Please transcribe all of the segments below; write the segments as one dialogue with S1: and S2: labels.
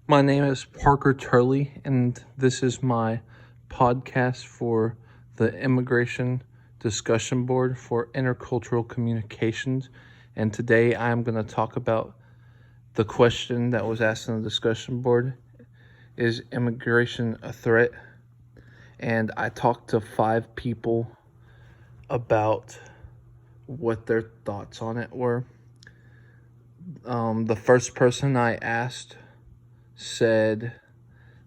S1: My name is Parker Turley, and this is my podcast for the Immigration Discussion Board for Intercultural Communications. And today I am going to talk about the question that was asked in the discussion board: is immigration a threat? And I talked to 5 people about what their thoughts on it were. The first person I asked said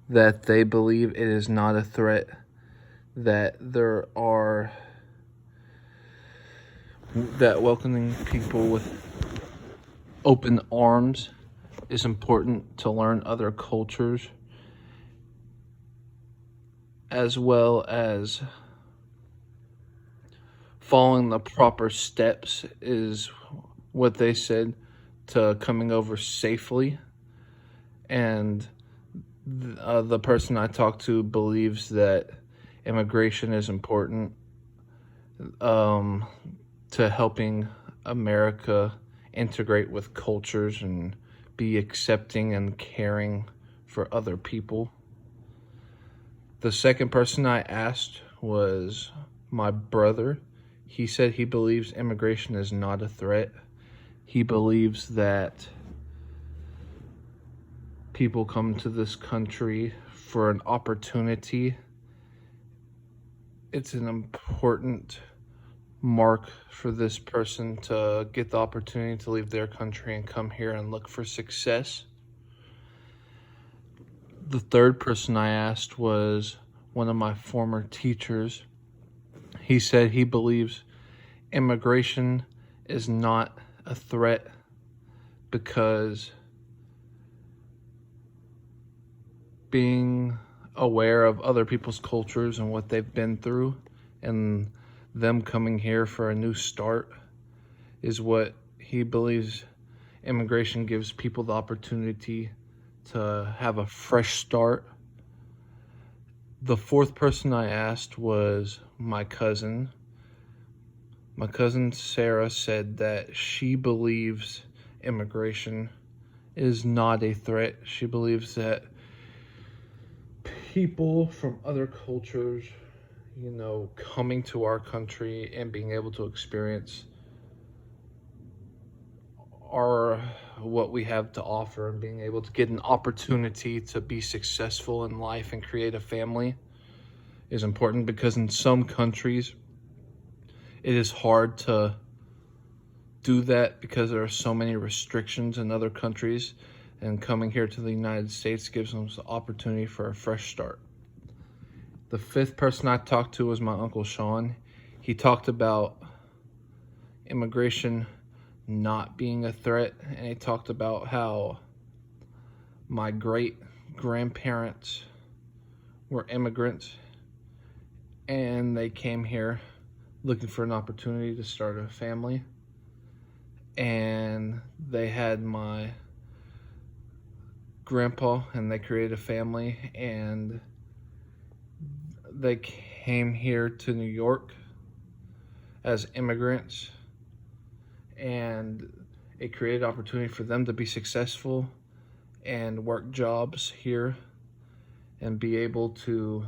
S1: that they believe it is not a threat, that that welcoming people with open arms is important to learn other cultures, as well as following the proper steps is what they said to coming over safely. And the person I talked to believes that immigration is important to helping America integrate with cultures and be accepting and caring for other people. The second person I asked was my brother. He said he believes immigration is not a threat. He believes that people come to this country for an opportunity. It's an important mark for this person to get the opportunity to leave their country and come here and look for success. The third person I asked was one of my former teachers. He said he believes immigration is not a threat because being aware of other people's cultures and what they've been through and them coming here for a new start is what he believes immigration gives people the opportunity to have a fresh start. The fourth person I asked was my cousin. My cousin Sarah said that she believes immigration is not a threat. She believes that people from other cultures, coming to our country and being able to experience what we have to offer and being able to get an opportunity to be successful in life and create a family is important, because in some countries it is hard to do that because there are so many restrictions in other countries, and coming here to the United States gives them the opportunity for a fresh start. The fifth person I talked to was my Uncle Sean. He talked about immigration not being a threat, and he talked about how my great-grandparents were immigrants and they came here looking for an opportunity to start a family, and they had my grandpa and they created a family, and they came here to New York as immigrants, and it created opportunity for them to be successful and work jobs here and be able to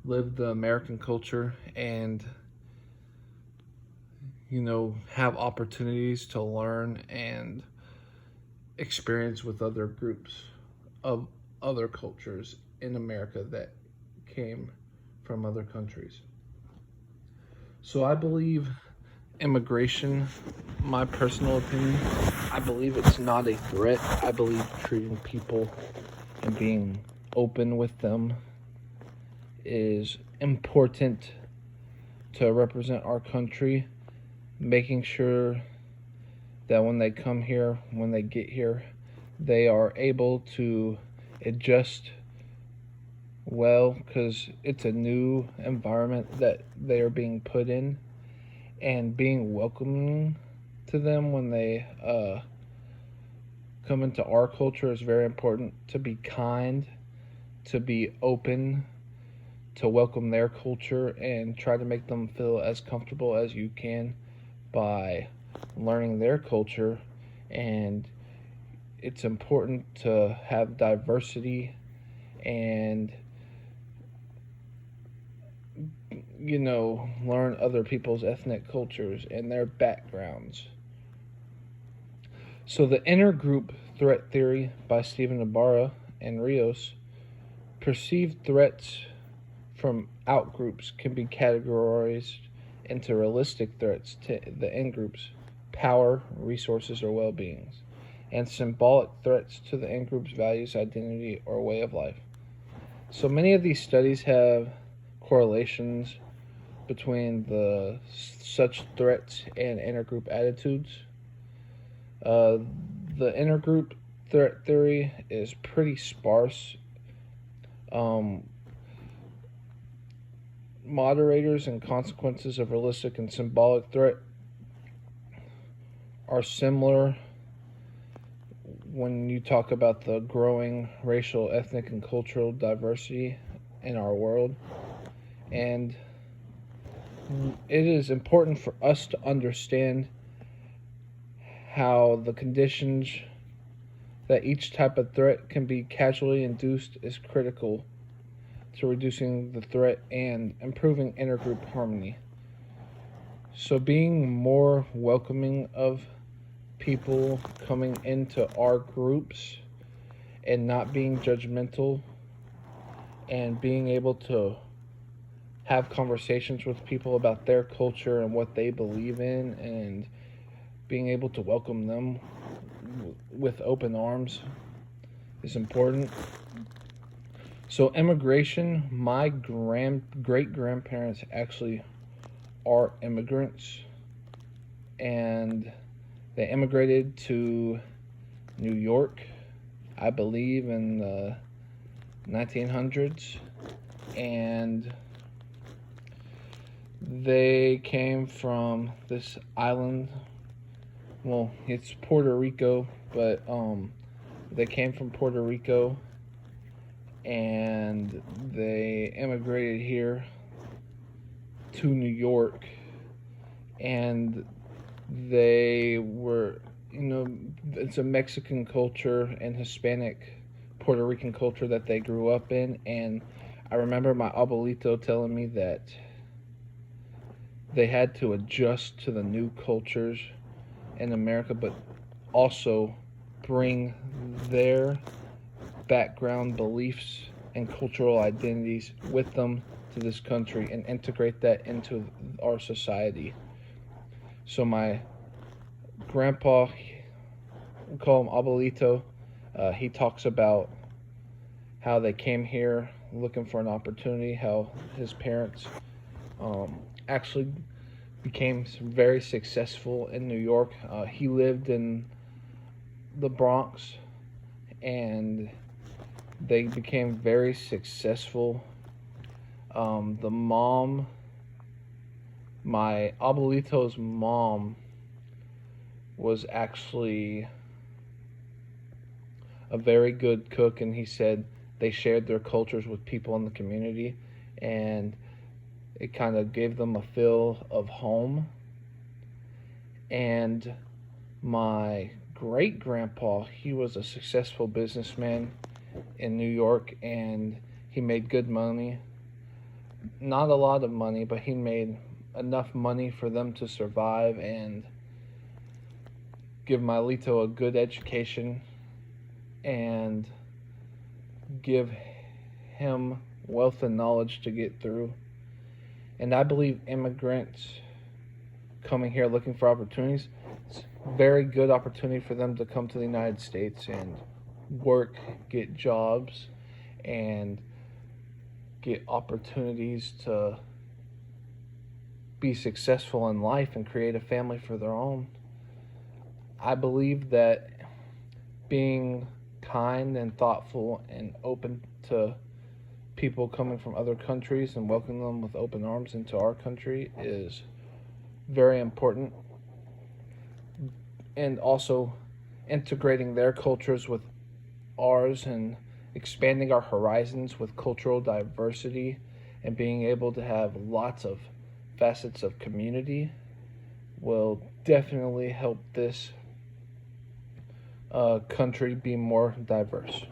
S1: live the American culture and have opportunities to learn and experience with other groups of other cultures in America that came from other countries. So I believe immigration, my personal opinion, I believe it's not a threat. I believe treating people and being open with them is important to represent our country, making sure that when they come here, when they get here, they are able to adjust well, because it's a new environment that they are being put in, and being welcoming to them when they come into our culture is very important. To be kind, to be open, to welcome their culture and try to make them feel as comfortable as you can by learning their culture and it's important to have diversity and, learn other people's ethnic cultures and their backgrounds. So, the intergroup threat theory by Stephen Ibarra and Rios, perceived threats from outgroups can be categorized into realistic threats to the in-groups, power, resources, or well-beings, and symbolic threats to the in-group's values, identity, or way of life. So many of these studies have correlations between such threats and intergroup attitudes. The intergroup threat theory is pretty sparse. Moderators and consequences of realistic and symbolic threat are similar when you talk about the growing racial, ethnic, and cultural diversity in our world. And it is important for us to understand how the conditions that each type of threat can be casually induced is critical to reducing the threat and improving intergroup harmony. So being more welcoming of people coming into our groups and not being judgmental and being able to have conversations with people about their culture and what they believe in and being able to welcome them with open arms is important. So immigration, my great-grandparents actually are immigrants, and they immigrated to New York, I believe, in the 1900s, and they came from this island. Well, it's Puerto Rico, but they came from Puerto Rico, and they immigrated here to New York, and they were, it's a Mexican culture and Hispanic Puerto Rican culture that they grew up in. And I remember my abuelito telling me that they had to adjust to the new cultures in America, but also bring their background beliefs and cultural identities with them to this country and integrate that into our society. So my grandpa, we call him Abuelito, he talks about how they came here looking for an opportunity, how his parents actually became very successful in New York. He lived in the Bronx, and they became very successful. My abuelito's mom was actually a very good cook, and he said they shared their cultures with people in the community, and it kind of gave them a feel of home. And my great-grandpa, he was a successful businessman in New York, and he made good money. Not a lot of money, but he made enough money for them to survive and give my Lito a good education and give him wealth and knowledge to get through. And I believe immigrants coming here looking for opportunities, it's a very good opportunity for them to come to the United States and work, get jobs, and get opportunities to be successful in life and create a family for their own. I believe that being kind and thoughtful and open to people coming from other countries and welcoming them with open arms into our country is very important. And also integrating their cultures with ours and expanding our horizons with cultural diversity and being able to have lots of facets of community will definitely help this country be more diverse.